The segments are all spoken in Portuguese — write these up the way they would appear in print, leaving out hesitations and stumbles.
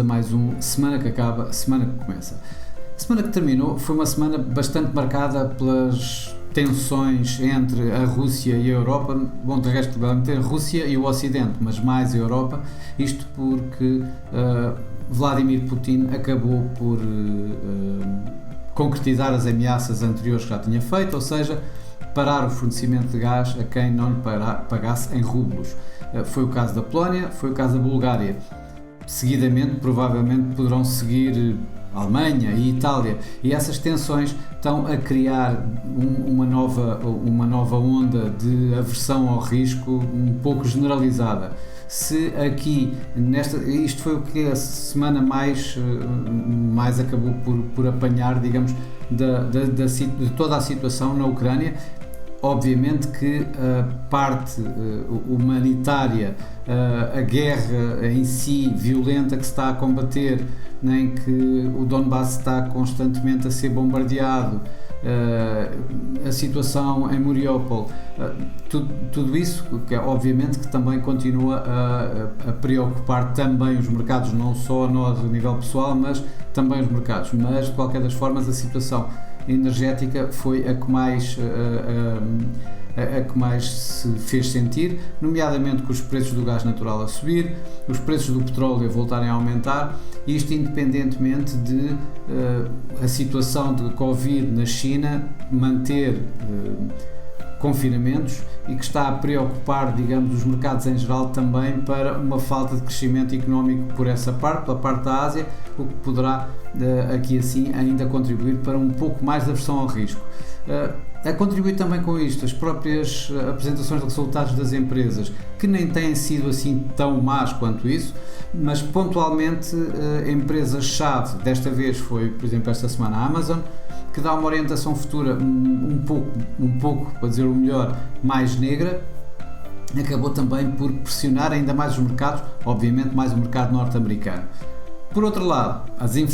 a mais um Semana que Acaba, Semana que Começa. A semana que terminou foi uma semana bastante marcada pelas tensões entre a Rússia e a Europa. Bom, de resto, entre a Rússia e o Ocidente, mas mais a Europa, isto porque Vladimir Putin acabou por concretizar as ameaças anteriores que já tinha feito, ou seja, parar o fornecimento de gás a quem não lhe pagasse em rublos. Foi o caso da Polónia, foi o caso da Bulgária. Seguidamente, provavelmente, poderão seguir a Alemanha e a Itália, e essas tensões estão a criar uma nova onda de aversão ao risco um pouco generalizada. Se aqui, isto foi o que a semana mais acabou por apanhar, digamos, de toda a situação na Ucrânia. Obviamente que a parte humanitária, a guerra em si violenta que se está a combater, em que o Donbass está constantemente a ser bombardeado, a situação em Mariupol, tudo isso, que obviamente que também continua a preocupar também os mercados, não só nós a nível pessoal, mas também os mercados. Mas de qualquer das formas a situação energética foi a que mais se fez sentir, nomeadamente com os preços do gás natural a subir, os preços do petróleo a voltarem a aumentar, isto independentemente de a situação de Covid na China manter confinamentos e que está a preocupar, digamos, os mercados em geral também para uma falta de crescimento económico por essa parte, pela parte da Ásia, o que poderá aqui assim ainda contribuir para um pouco mais de aversão ao risco. A contribuir também com isto as próprias apresentações de resultados das empresas, que nem têm sido assim tão más quanto isso, mas pontualmente empresas-chave, desta vez foi, por exemplo, esta semana a Amazon, que dá uma orientação futura um pouco, para dizer o melhor, mais negra, acabou também por pressionar ainda mais os mercados, obviamente mais o mercado norte-americano. Por outro lado,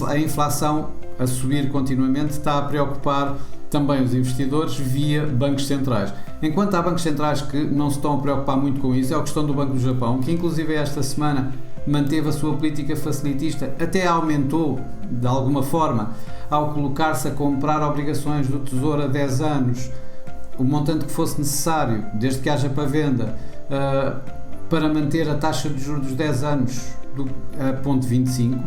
a inflação a subir continuamente está a preocupar também os investidores via bancos centrais. Enquanto há bancos centrais que não se estão a preocupar muito com isso, é a questão do Banco do Japão, que inclusive esta semana manteve a sua política facilitista, até aumentou de alguma forma ao colocar-se a comprar obrigações do Tesouro a 10 anos, o montante que fosse necessário, desde que haja para venda, para manter a taxa de juros dos 10 anos a 0,25,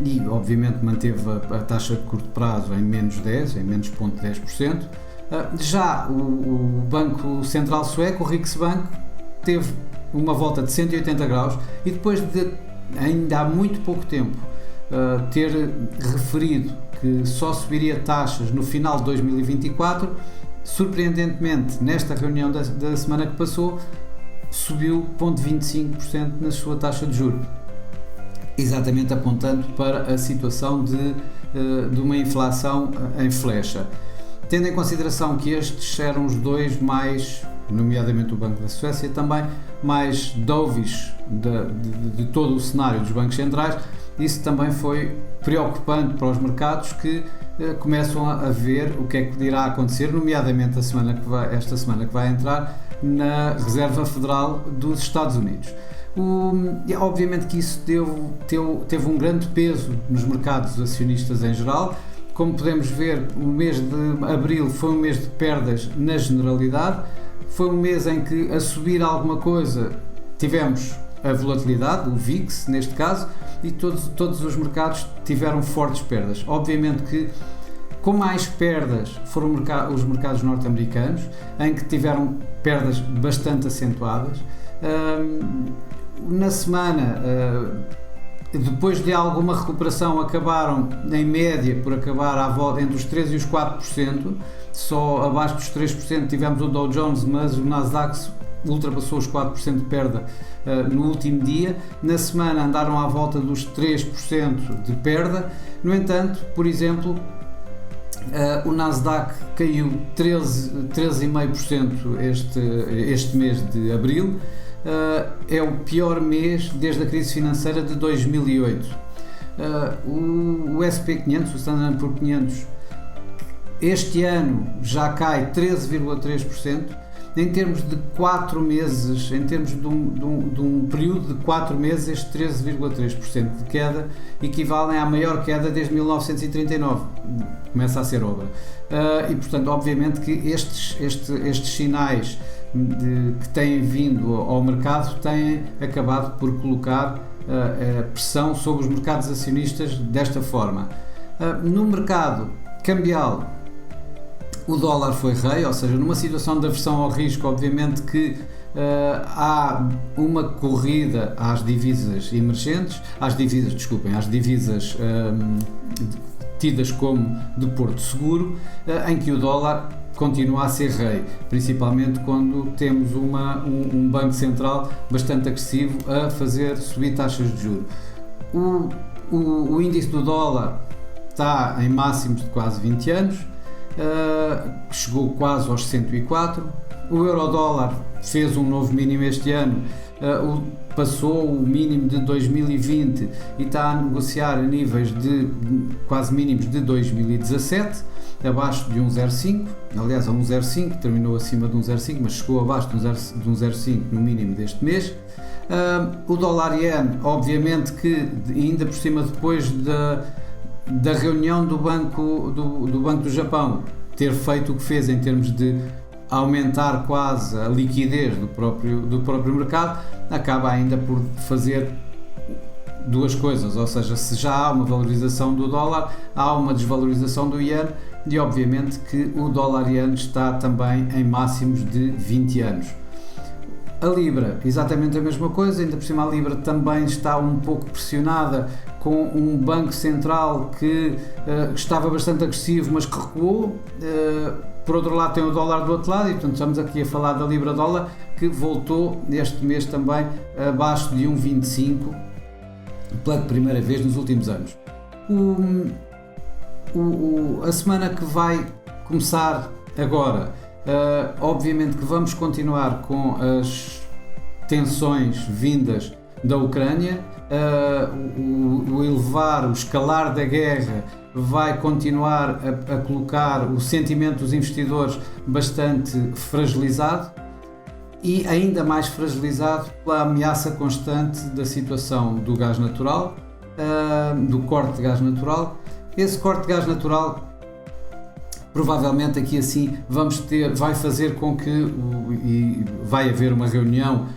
e obviamente manteve a taxa de curto prazo em menos 10, em menos 0,10%. Já o Banco Central Sueco, o Riksbank, teve uma volta de 180 graus e depois de ainda há muito pouco tempo ter referido que só subiria taxas no final de 2024, surpreendentemente nesta reunião da semana que passou subiu 0,25% na sua taxa de juros, exatamente apontando para a situação de uma inflação em flecha. Tendo em consideração que estes eram os dois mais, nomeadamente o Banco da Suécia, também mais dovish de todo o cenário dos bancos centrais, isso também foi preocupante para os mercados que começam a ver o que é que irá acontecer, nomeadamente esta semana que vai entrar na Reserva Federal dos Estados Unidos. Obviamente que isso teve um grande peso nos mercados acionistas em geral. Como podemos ver, o mês de abril foi um mês de perdas na generalidade, foi um mês em que, a subir alguma coisa, tivemos a volatilidade, o VIX neste caso, e todos os mercados tiveram fortes perdas. Obviamente que com mais perdas foram os mercados norte-americanos, em que tiveram perdas bastante acentuadas. Na semana, depois de alguma recuperação, acabaram em média por acabar à volta entre os 3% e os 4%, só abaixo dos 3% tivemos o Dow Jones, mas o Nasdaq ultrapassou os 4% de perda no último dia. Na semana andaram à volta dos 3% de perda. No entanto, por exemplo, o Nasdaq caiu 13,5% este mês de abril. É o pior mês desde a crise financeira de 2008. O S&P 500, o Standard & Poor's 500, este ano já cai 13,3%, em termos de 4 meses, em termos de um período de 4 meses, estes 13,3% de queda equivalem à maior queda desde 1939. Começa a ser obra. E, portanto, obviamente que estes sinais que têm vindo ao mercado têm acabado por colocar pressão sobre os mercados acionistas desta forma. No mercado cambial, o dólar foi rei, ou seja, numa situação de aversão ao risco, obviamente que há uma corrida às divisas emergentes, às divisas tidas como de porto seguro, em que o dólar continua a ser rei, principalmente quando temos um Banco Central bastante agressivo a fazer subir taxas de juros. O índice do dólar está em máximos de quase 20 anos, chegou quase aos 104. O euro-dólar fez um novo mínimo este ano, passou o mínimo de 2020 e está a negociar a níveis de quase mínimos de 2017, abaixo de 1,05, aliás a 1,05, terminou acima de 1,05, mas chegou abaixo de 1,05 no mínimo deste mês. O dólar-iene, obviamente que ainda por cima depois da reunião do Banco do Japão ter feito o que fez em termos de aumentar quase a liquidez do próprio mercado, acaba ainda por fazer duas coisas, ou seja, se já há uma valorização do dólar, há uma desvalorização do iene e obviamente que o dólar-iene está também em máximos de 20 anos. A Libra, exatamente a mesma coisa, ainda por cima a Libra também está um pouco pressionada com um Banco Central que estava bastante agressivo, mas que recuou. Por outro lado tem o dólar do outro lado e, portanto, estamos aqui a falar da Libra-dólar, que voltou este mês também abaixo de 1,25 pela primeira vez nos últimos anos. A semana que vai começar agora, obviamente que vamos continuar com as tensões vindas da Ucrânia, o escalar da guerra vai continuar a colocar o sentimento dos investidores bastante fragilizado e ainda mais fragilizado pela ameaça constante da situação do gás natural, do corte de gás natural. Esse corte de gás natural provavelmente aqui assim vai fazer com que vai haver uma reunião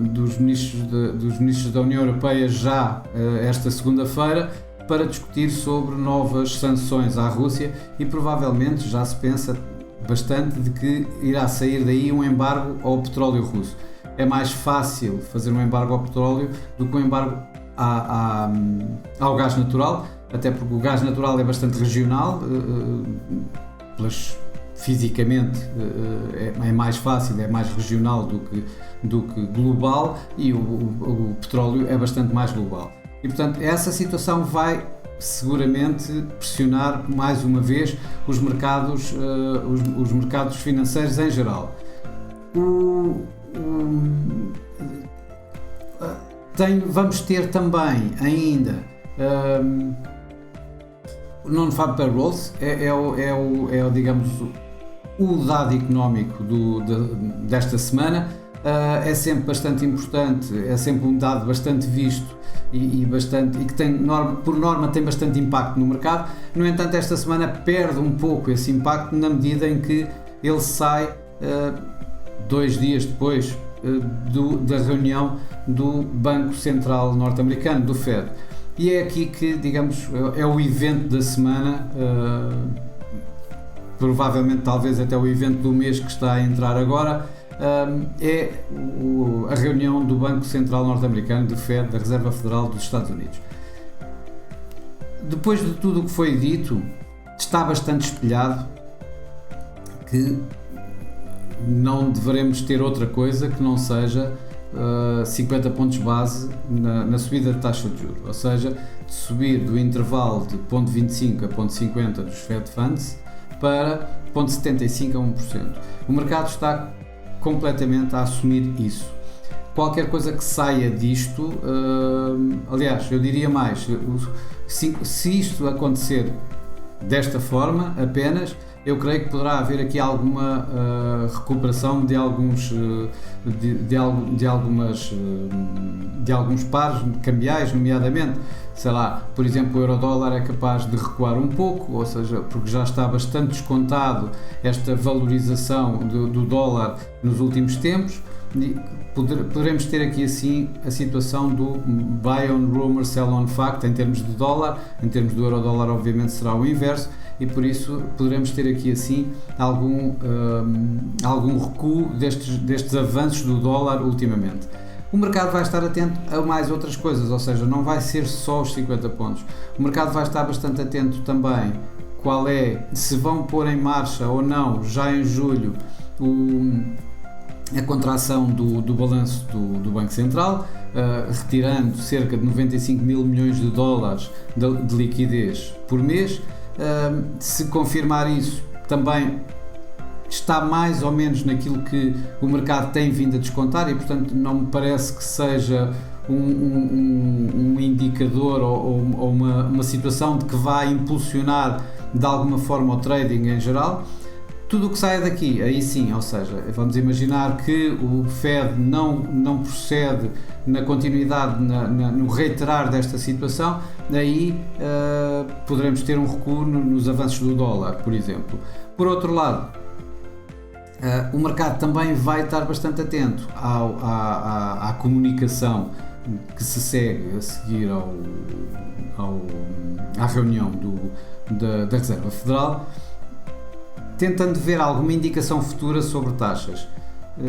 dos ministros da União Europeia já esta segunda-feira para discutir sobre novas sanções à Rússia e provavelmente já se pensa bastante de que irá sair daí um embargo ao petróleo russo. É mais fácil fazer um embargo ao petróleo do que um embargo ao gás natural, até porque o gás natural é bastante regional, fisicamente é mais fácil, é mais regional do que global, e o petróleo é bastante mais global. E portanto essa situação vai seguramente pressionar mais uma vez os mercados financeiros em geral. Vamos ter também ainda o Non-Farm Payrolls, digamos o dado económico desta semana. É sempre bastante importante, é sempre um dado bastante visto e que por norma tem bastante impacto no mercado. No entanto, esta semana perde um pouco esse impacto na medida em que ele sai 2 dias depois da reunião do Banco Central norte-americano, do Fed. E é aqui que, digamos, é o evento da semana, provavelmente talvez até o evento do mês que está a entrar agora. É a reunião do Banco Central norte-americano, do Fed, da Reserva Federal dos Estados Unidos. Depois de tudo o que foi dito, está bastante espelhado que não deveremos ter outra coisa que não seja 50 pontos base na subida de taxa de juros, ou seja, de subir do intervalo de 0,25 a 0,50 dos Fed Funds para 0,75 a 1%. O mercado está completamente a assumir isso. Qualquer coisa que saia disto, aliás, eu diria mais, se isto acontecer desta forma apenas, eu creio que poderá haver aqui alguma recuperação de alguns pares cambiais, nomeadamente, sei lá, por exemplo, o euro-dólar é capaz de recuar um pouco, ou seja, porque já está bastante descontado esta valorização do dólar nos últimos tempos. Poderemos ter aqui assim a situação do buy on rumor, sell on fact em termos de dólar. Em termos do euro-dólar obviamente será o inverso, e por isso poderemos ter aqui assim algum recuo destes avanços do dólar ultimamente. O mercado vai estar atento a mais outras coisas, ou seja, não vai ser só os 50 pontos. O mercado vai estar bastante atento também se vão pôr em marcha ou não, já em julho, a contração do balanço do Banco Central, retirando cerca de 95 mil milhões de dólares de liquidez por mês. Se confirmar isso, também está mais ou menos naquilo que o mercado tem vindo a descontar, e portanto não me parece que seja um indicador ou uma situação de que vai impulsionar de alguma forma o trading em geral. Tudo o que saia daqui, aí sim, ou seja, vamos imaginar que o Fed não procede na continuidade, no reiterar desta situação, aí poderemos ter um recuo nos avanços do dólar, por exemplo. Por outro lado, o mercado também vai estar bastante atento à comunicação que se segue a seguir à reunião da Reserva Federal, tentando ver alguma indicação futura sobre taxas.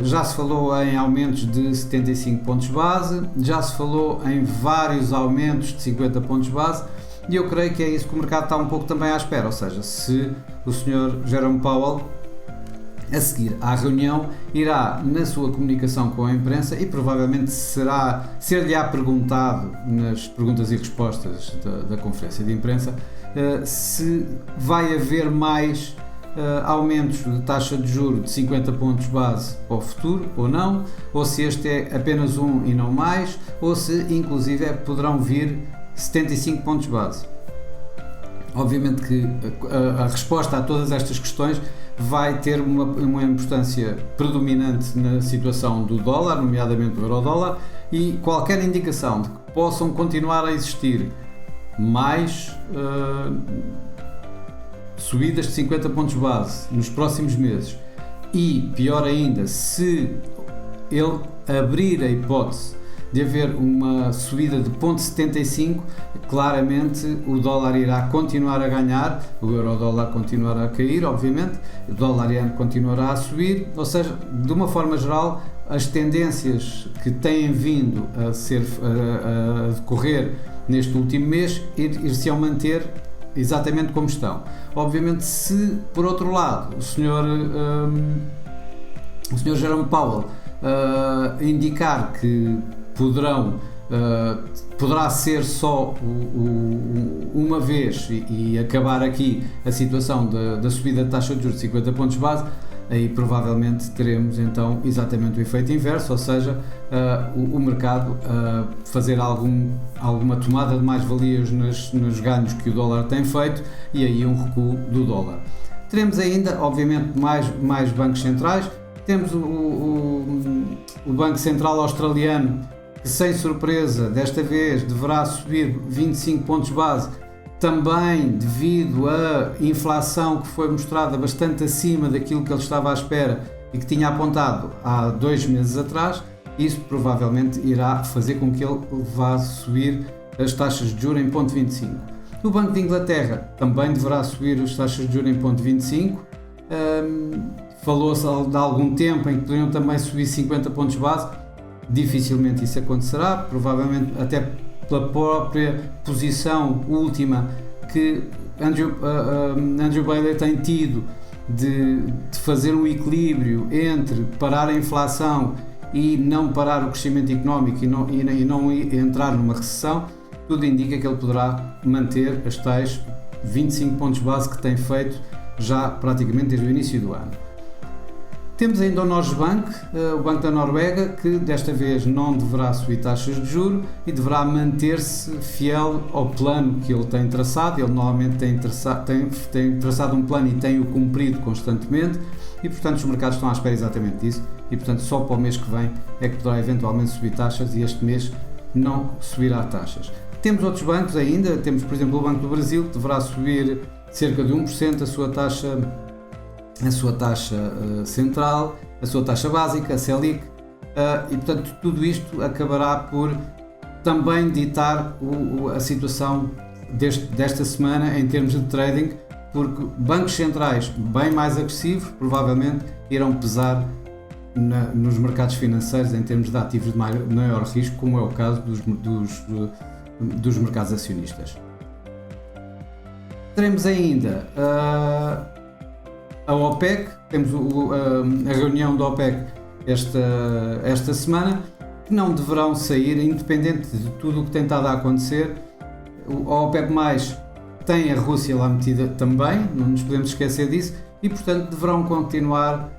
Já se falou em aumentos de 75 pontos base, já se falou em vários aumentos de 50 pontos base, e eu creio que é isso que o mercado está um pouco também à espera, ou seja, se o Sr. Jerome Powell, a seguir à reunião, irá na sua comunicação com a imprensa, e provavelmente ser-lhe-á perguntado nas perguntas e respostas da conferência de imprensa, se vai haver mais aumentos de taxa de juros de 50 pontos base para o futuro ou não, ou se este é apenas um e não mais, ou se inclusive poderão vir 75 pontos base. Obviamente que a resposta a todas estas questões vai ter uma importância predominante na situação do dólar, nomeadamente do euro-dólar, e qualquer indicação de que possam continuar a existir mais subidas de 50 pontos base nos próximos meses, e pior ainda, se ele abrir a hipótese de haver uma subida de 0,75, claramente o dólar irá continuar a ganhar, o euro-dólar continuará a cair, obviamente, o dólar-iene continuará a subir, ou seja, de uma forma geral, as tendências que têm vindo a decorrer neste último mês ir-se-ão manter exatamente como estão. Obviamente, se por outro lado o Sr. Jerome Powell indicar que poderá ser só uma vez e acabar aqui a situação da subida de taxa de juros de 50 pontos base, aí provavelmente teremos então exatamente o efeito inverso, ou seja, o mercado fazer alguma tomada de mais-valias nos ganhos que o dólar tem feito, e aí um recuo do dólar. Teremos ainda, obviamente, mais bancos centrais. Temos o Banco Central Australiano, que sem surpresa desta vez deverá subir 25 pontos base, também devido à inflação que foi mostrada bastante acima daquilo que ele estava à espera e que tinha apontado há 2 meses atrás. Isso provavelmente irá fazer com que ele vá subir as taxas de juros em 0,25. O Banco de Inglaterra também deverá subir as taxas de juros em 0,25. Falou-se de algum tempo em que poderiam também subir 50 pontos base. Dificilmente isso acontecerá, provavelmente até pela própria posição última que Andrew Bailey tem tido de fazer um equilíbrio entre parar a inflação e não parar o crescimento económico e não entrar numa recessão. Tudo indica que ele poderá manter as tais 25 pontos base que tem feito já praticamente desde o início do ano. Temos ainda o Norges Bank, o Banco da Noruega, que desta vez não deverá subir taxas de juros e deverá manter-se fiel ao plano que ele tem traçado. Ele normalmente tem traçado um plano e tem-o cumprido constantemente e, portanto, os mercados estão à espera exatamente disso e, portanto, só para o mês que vem é que poderá eventualmente subir taxas e este mês não subirá taxas. Temos outros bancos ainda, temos, por exemplo, o Banco do Brasil, que deverá subir cerca de 1% a sua taxa central, a sua taxa básica, a Selic, e portanto tudo isto acabará por também ditar a situação desta semana em termos de trading, porque bancos centrais bem mais agressivos provavelmente irão pesar nos mercados financeiros em termos de ativos de maior risco, como é o caso dos mercados acionistas. Teremos ainda a OPEC, temos a reunião da OPEC esta semana, que não deverão sair, independente de tudo o que tem estado a acontecer. A OPEC+, tem a Rússia lá metida também, não nos podemos esquecer disso, e portanto deverão continuar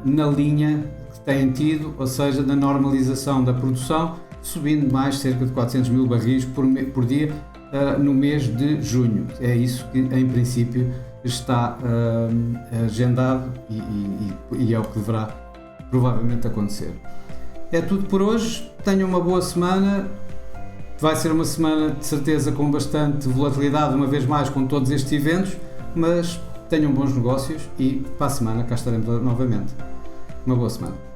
na linha que têm tido, ou seja, da normalização da produção, subindo mais cerca de 400 mil barris por dia no mês de junho. É isso que em princípio está agendado e é o que deverá provavelmente acontecer. É tudo por hoje, tenham uma boa semana, vai ser uma semana de certeza com bastante volatilidade, uma vez mais com todos estes eventos, mas tenham bons negócios e para a semana cá estaremos novamente. Uma boa semana.